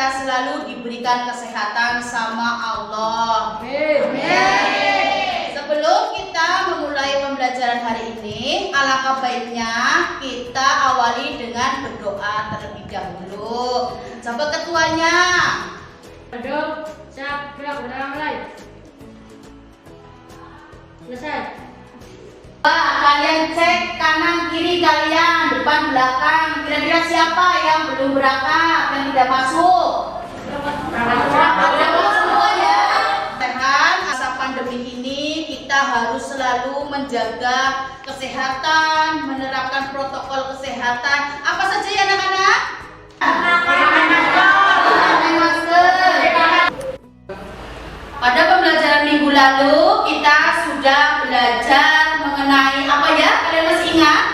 kita selalu diberikan kesehatan sama Allah. Amin. Sebelum kita memulai pembelajaran hari ini, alangkah baiknya kita awali dengan berdoa terlebih dahulu. Siapa ketuanya? Aduh, siap, gerak, mulai. Selesai. Kalian cek kanan kiri kalian, depan belakang. Kira-kira siapa yang belum berangkat, yang tidak masuk? Tidak masuk ya. Sehat, masa pandemi ini kita harus selalu menjaga kesehatan, menerapkan protokol kesehatan. Apa saja ya anak-anak? Pakai masker. Pada pembelajaran minggu lalu kita sudah belajar mengenai apa ya? Kalian masih ingat?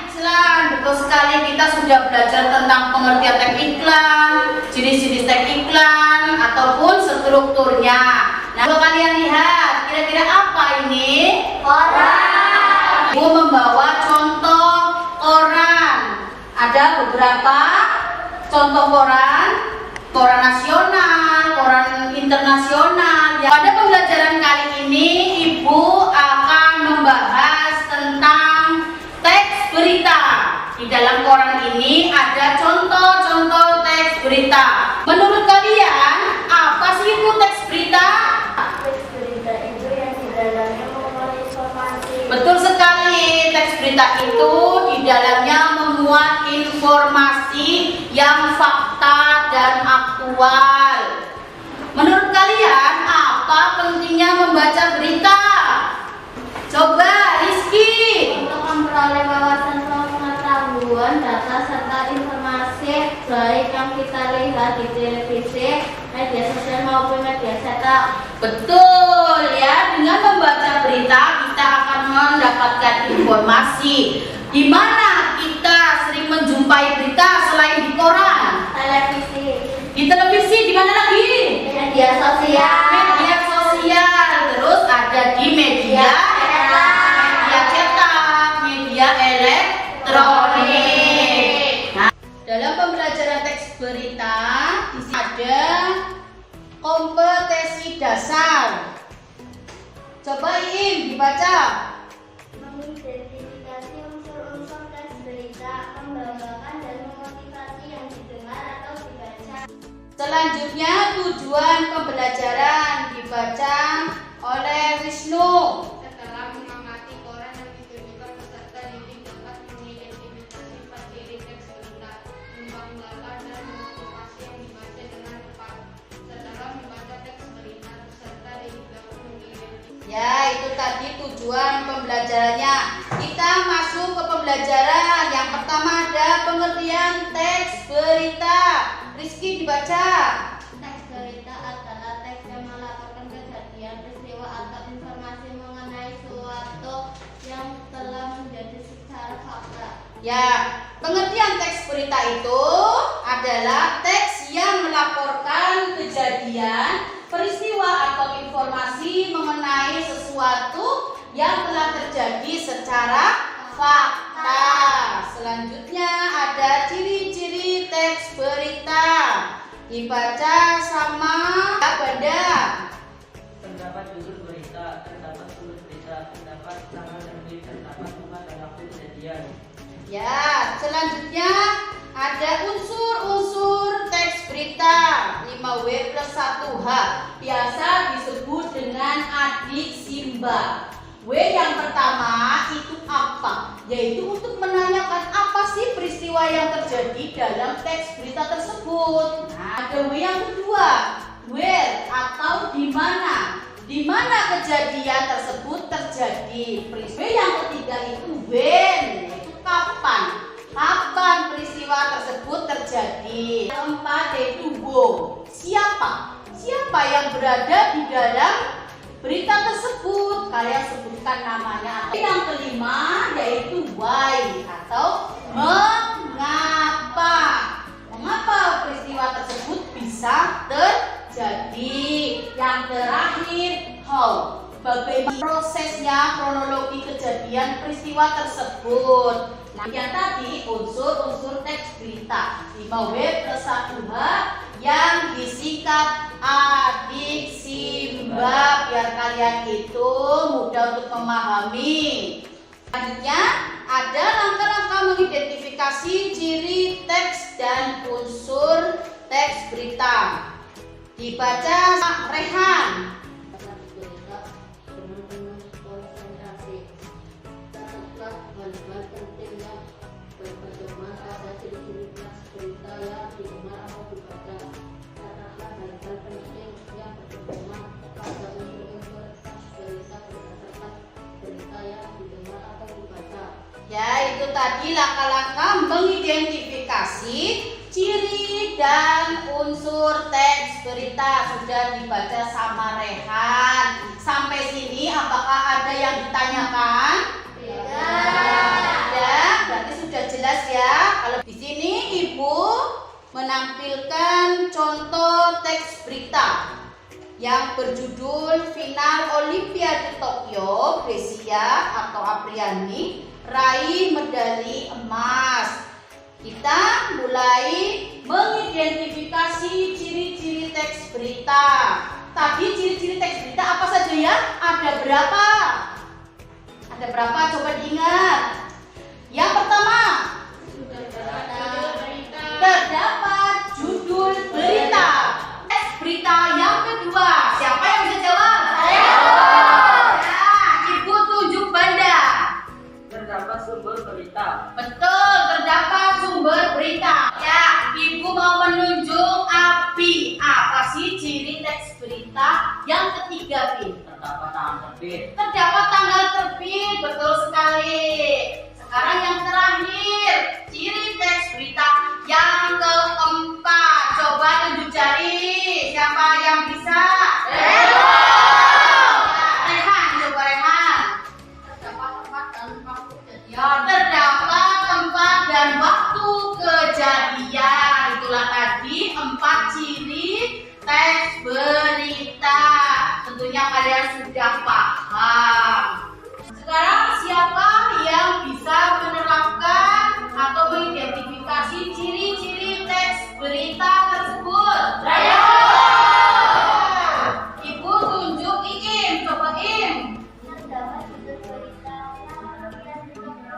Iklan. Betul sekali, kita sudah belajar tentang pengertian teks iklan, jenis-jenis teks iklan ataupun strukturnya. Nah, kalau kalian lihat, kira-kira apa ini? Koran. Ibu membawa contoh koran. Ada beberapa contoh koran, koran nasional, koran internasional. Pada pembelajaran kali ini, Ibu akan membahas tentang teks berita. Di dalam koran ini ada contoh-contoh teks berita. Menurut kalian, apa sih itu teks berita? Teks berita itu yang di dalamnya memuat informasi. Betul sekali, teks berita itu di dalamnya memuat informasi yang fakta dan aktual. Menurut kalian, apa pentingnya membaca berita? Coba, Rizky. Untuk memperoleh wawasan pengetahuan, data serta informasi baik yang kita lihat di televisi, media sosial maupun media cetak. Betul ya, dengan membaca berita kita akan mendapatkan informasi. Di mana kita sering menjumpai berita selain di koran? Televisi, Di televisi, di mana lagi? media sosial, Media sosial, terus ada di media cetak, media elektronik. Nah, dalam pembelajaran teks berita di sini ada kompetensi dasar. Coba Iim dibaca. mengidentifikasi unsur-unsur teks berita, membanggakan dan memotivasi yang didengar atau dibaca. Selanjutnya tujuan pembelajaran dibaca oleh Wisnu. Setelah mengamati koran yang ditunjukkan peserta didik dapat mengidentifikasi empat ciri teks berita, membanggakan dan memotivasi yang dibaca dengan tepat. Setelah membaca teks berita, peserta didik dapat mengidentifikasi. Ya, itu tadi tujuan pembelajarannya. Kita masuk ke pembelajaran. Yang pertama ada pengertian teks berita. Rizky dibaca. Teks berita adalah teks yang melaporkan kejadian, peristiwa atau informasi mengenai suatu yang telah menjadi secara fakta. Ya, pengertian teks berita itu adalah teks yang melaporkan kejadian, peristiwa atau informasi mengenai sesuatu yang telah terjadi secara fakta. Selanjutnya ada ciri-ciri teks berita. Dibaca sama Banda. Terdapat judul berita, terdapat sumber berita, terdapat tanggal terbit, terdapat tempat dan waktu kejadian. Ya, selanjutnya ada unsur-unsur teks berita 5W plus 1H. Biasa disebut dengan adik Simba. W yang pertama itu apa? Yaitu untuk menanyakan apa sih peristiwa yang terjadi dalam teks berita tersebut. Nah, ada W yang kedua, where atau di mana. Di mana kejadian tersebut terjadi. Peristiwa yang ketiga itu when, yaitu kapan. Kapan peristiwa tersebut terjadi. Keempat yaitu who, siapa? Siapa yang berada di dalam berita tersebut, kalian sebutkan namanya. Yang kelima yaitu why atau mengapa. Mengapa peristiwa tersebut bisa terjadi. Yang terakhir how, bagaimana prosesnya, kronologi kejadian peristiwa tersebut. Nah, yang tadi unsur-unsur teks berita 5W plus 1H yang disingkat adik Simba biar kalian itu mudah untuk memahami. Selanjutnya ada langkah-langkah mengidentifikasi ciri teks dan unsur teks berita. Dibaca Rehan. Berita penuh konsentrasi. Catatlah hal-hal penting yang berpedoman pada ciri-ciri teks berita yang didengar atau dibaca. Catatlah hal-hal penting yang berpedoman pada unsur-unsur teks berita berdasarkan berita yang didengar atau dibaca. Ya, itu tadi langkah-langkah mengidentifikasi ciri dan unsur teks berita sudah dibaca sama Rehan. Sampai sini apakah ada yang ditanyakan? Tidak. Berarti sudah jelas ya. Kalau di sini Ibu menampilkan contoh teks berita yang berjudul Final Olimpiade Tokyo, Gresia atau Apriani raih medali emas. Kita mulai mengidentifikasi ciri-ciri teks berita. Tadi ciri-ciri teks berita apa saja ya? Ada berapa? Ada berapa? Coba diingat. Yang pertama, terdapat judul berita. Teks berita yang kedua. Siapa yang bisa jawab? Saya. Nah, Ibu tunjuk banda. Terdapat sumber berita. Betul, terdapat sumber berita. Ya, Ibu mau menunjuk API. Apa sih ciri teks berita yang ketiga, Pi? Terdapat tanggal terbit. Terdapat tanggal terbit, betul sekali. Sekarang yang terakhir, ciri teks berita yang keempat. Coba tunjuk jari. Siapa yang bisa? Rehan, coba Rehan. Terdapat tempat dan waktu kejadian. Terdapat tempat dan waktu kejadian. Itulah tadi 4 ciri teks berita. Tentunya kalian sudah paham. Sekarang siapa yang bisa menerapkan atau mengidentifikasi ciri-ciri teks berita tersebut? Saya. Ibu tunjuk Iim, coba Im. Terdapat judul berita yang berita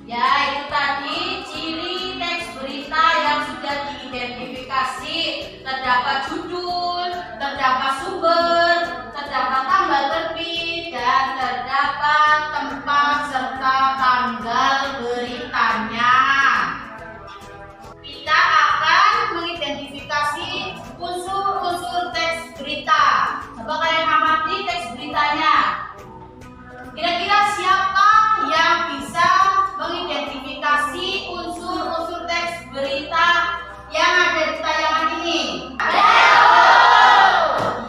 Ya, itu tadi ciri teks berita yang sudah diidentifikasi. Terdapat judul, terdapat sumber, terdapat tanggal terbit, dan terdapat tempat serta tanggal beritanya. Kita akan mengidentifikasi unsur-unsur teks berita. Coba kalian amati teks beritanya. Kira-kira siapa yang bisa mengidentifikasi unsur-unsur teks berita yang ada di tayangan ini?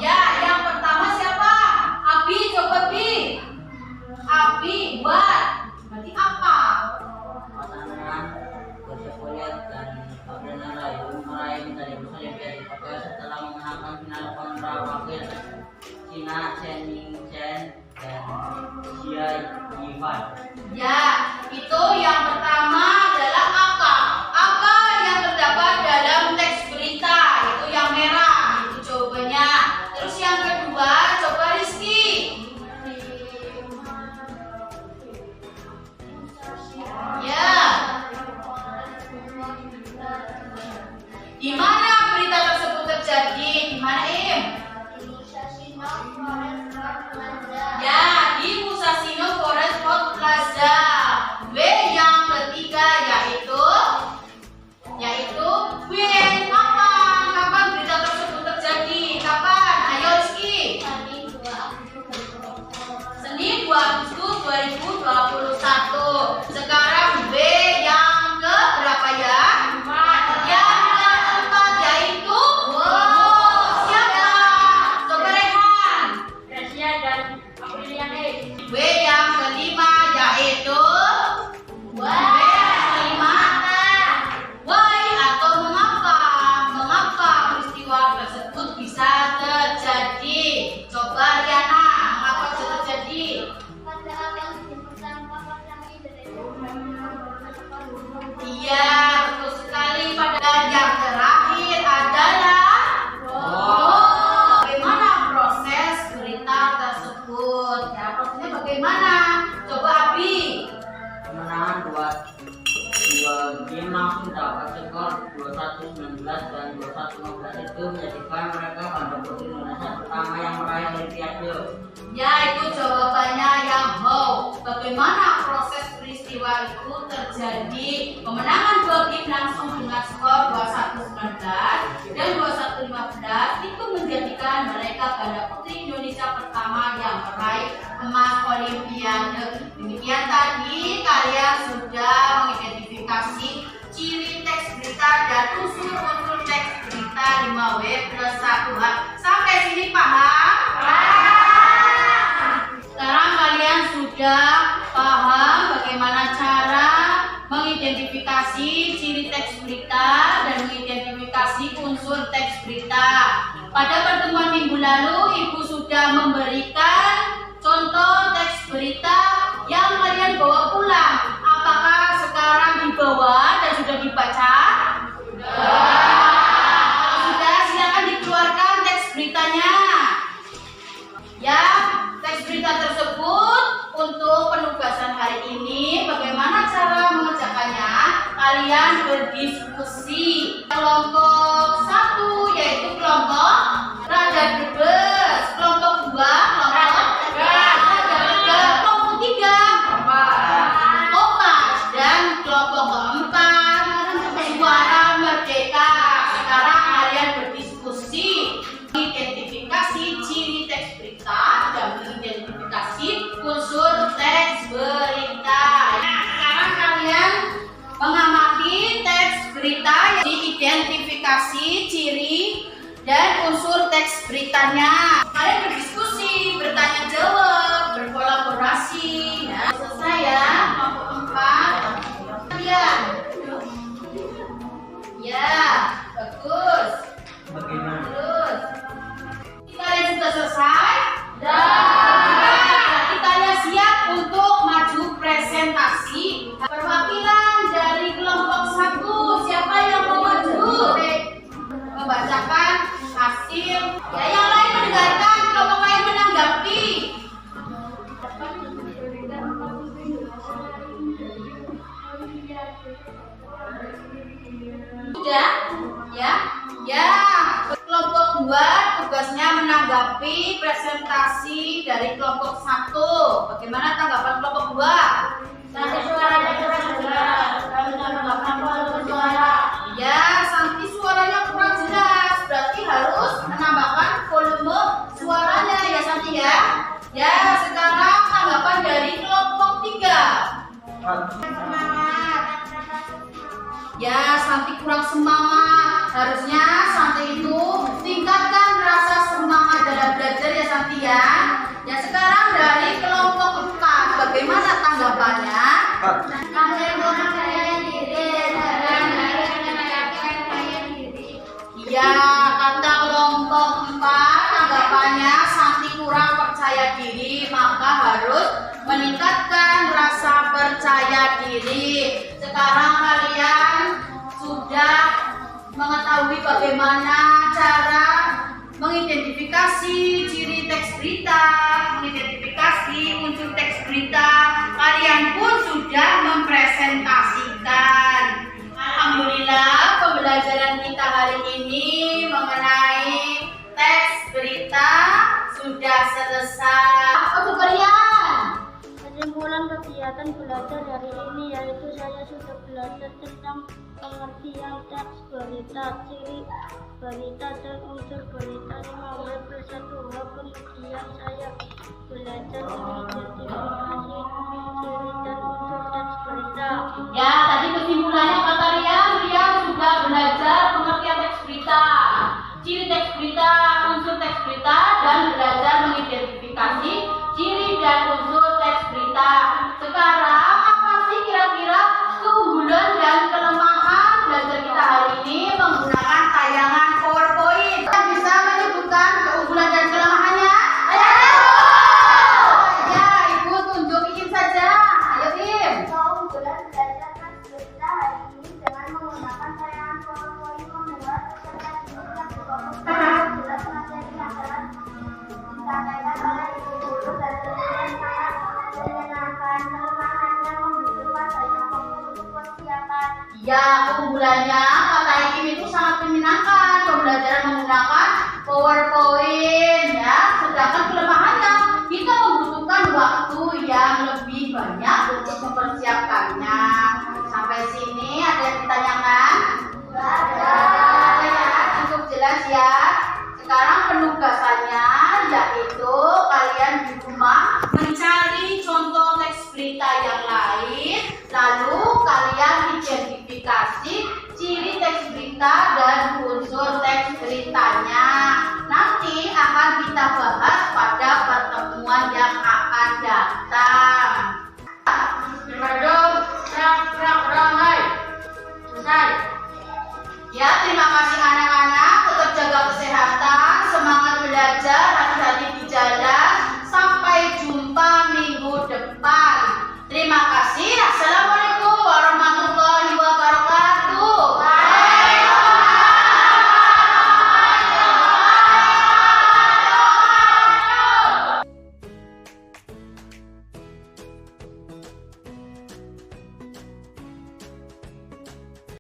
Ya, yang pertama siapa? Abi, coba Bi. Abi, buat. Berarti apa? Makanan, bersekolah dan Apriani meraih medali emas Olimpiade Tokyo setelah memenangkan final kontra wakil Cina Chen Yingchen dan Xia Yifan. Ya, itu yang pertama adalah apa? Apa yang terdapat dalam teks berita? Itu yang merah, itu jawabannya. Terus yang kedua, coba Rizky. Ya, di mana berita tersebut terjadi? Di mana Im? Ya, di Musashino Forest Road Plaza. W yang ketiga yaitu kapan berita tersebut terjadi? Kapan? Ayo Rizky. Senin 2 Agustus 2021. Sekarang B yang ke berapa ya? Yang keempat yaitu siapa? Coba Ya, betul sekali. Pada yang terakhir adalah bagaimana proses berita tersebut? Ya, prosesnya bagaimana? Coba Abi. Kemenangan dua game langsung dapat skor 21-19 dan 21-15 itu menjadikan mereka bangga putri Indonesia pertama yang meraih Olimpiade. Ya, itu jawabannya yang ho. Bagaimana proses peristiwa itu terjadi? Kemenangan dua game langsung dengan skor 21-19 dan 21-15 itu menjadikan mereka ganda putri Indonesia pertama yang meraih emas Olimpiade. Demikian tadi kalian sudah mengidentifikasi ciri teks berita dan unsur-unsur teks berita 5W plus 1H. Sampai sini paham? Sekarang kalian sudah paham bagaimana cara mengidentifikasi ciri teks berita dan mengidentifikasi unsur teks berita. Pada pertemuan minggu lalu, Ibu sudah memberikan contoh teks berita yang kalian bawa pulang. Apakah sekarang dibawa dan sudah dibaca? Kalau sudah, silakan dikeluarkan teks beritanya. Ya, teks berita tersebut untuk penugasan hari ini. Bagaimana cara mengerjakannya? Kalian berdiskusi. Kelompok 1 yaitu kelompok Raja Brebes, kelompok 2 kelompok Raja Brebes, kelompok 3 Kompas, dan kelompok keempat Suara Merdeka. Sekarang kalian berdiskusi mengidentifikasi ciri teks berita dan mengidentifikasi unsur teks berita. Nah, sekarang kalian mengamati teks berita yang diidentifikasi ciri dan unsur teks beritanya. Kalian berdiskusi, bertanya jawab, berkolaborasi. Ya, selesai ya, kelompok 4. Kalian. Ya, bagus. Bagaimana? Terus. Kalian sudah selesai? Berarti kalian siap untuk maju presentasi. Perwakilan dari kelompok 1, siapa yang mau maju? Membacakan hasil. Ya, yang lain mendengarkan, kelompok lain menanggapi. Sudah? Ya? Ya. Kelompok 2 tugasnya menanggapi presentasi dari kelompok 1. Bagaimana tanggapan kelompok 2? Nanti suaranya kurang jelas. Ya, Santi suaranya kurang jelas. Berarti harus menambahkan volume suaranya ya Santi ya. Ya, sekarang tanggapan dari kelompok 3. Ya, Santi kurang semangat. Harusnya Santi itu tingkatkan rasa semangat dalam belajar ya Santi ya. Ya, sekarang dari kelompok 4, bagaimana tanggapannya? Ya, kata kelompok 4, tanggapannya Santi kurang percaya diri, maka harus meningkatkan rasa percaya diri. Sekarang kalian sudah mengetahui bagaimana cara mengidentifikasi ciri teks berita, mengidentifikasi unsur teks berita. Kalian pun sudah mempresentasikan. Alhamdulillah, pembelajaran kita hari ini mengenai teks berita sudah selesai. Apa tuh kalian? Kesimpulan kegiatan belajar hari ini yaitu saya sudah belajar tentang pengertian teks berita, ciri berita dan unsur berita 5W plus 1H. Kemudian saya belajar mengidentifikasi ciri dan unsur teks berita. Ya, tadi kesimpulannya kata Ria sudah belajar pengertian teks berita, ciri teks berita, unsur teks berita, dan belajar mengidentifikasi ciri dan unsur teks berita. Sekarang apa sih kira-kira keunggulan dan kelemahan belajar kita hari ini menggunakan tayangan PowerPoint? Kita bisa menyebutkan keunggulan dan kelemahannya? Ayo! Ya, Ibu tunjuk Im saja. Ayo Im. Keunggulan belajar teks berita hari ini Ya, keunggulannya kata Hakim itu sangat menyenangkan, pembelajaran menggunakan PowerPoint ya. Sedangkan kelemahannya kita membutuhkan waktu yang lebih banyak untuk mempersiapkannya. Sampai sini ada yang ditanyakan? Ada ya, cukup jelas ya. Sekarang penugasannya yaitu kalian di rumah mencari contoh teks berita yang lain, lalu kalian identifikasi ciri teks berita dan unsur teks beritanya. Nanti akan kita bahas pada pertemuan yang akan datang. Ramai. Selesai. Ya, terima kasih anak-anak. Tetap jaga kesehatan, semangat belajar, hati-hati di jalan.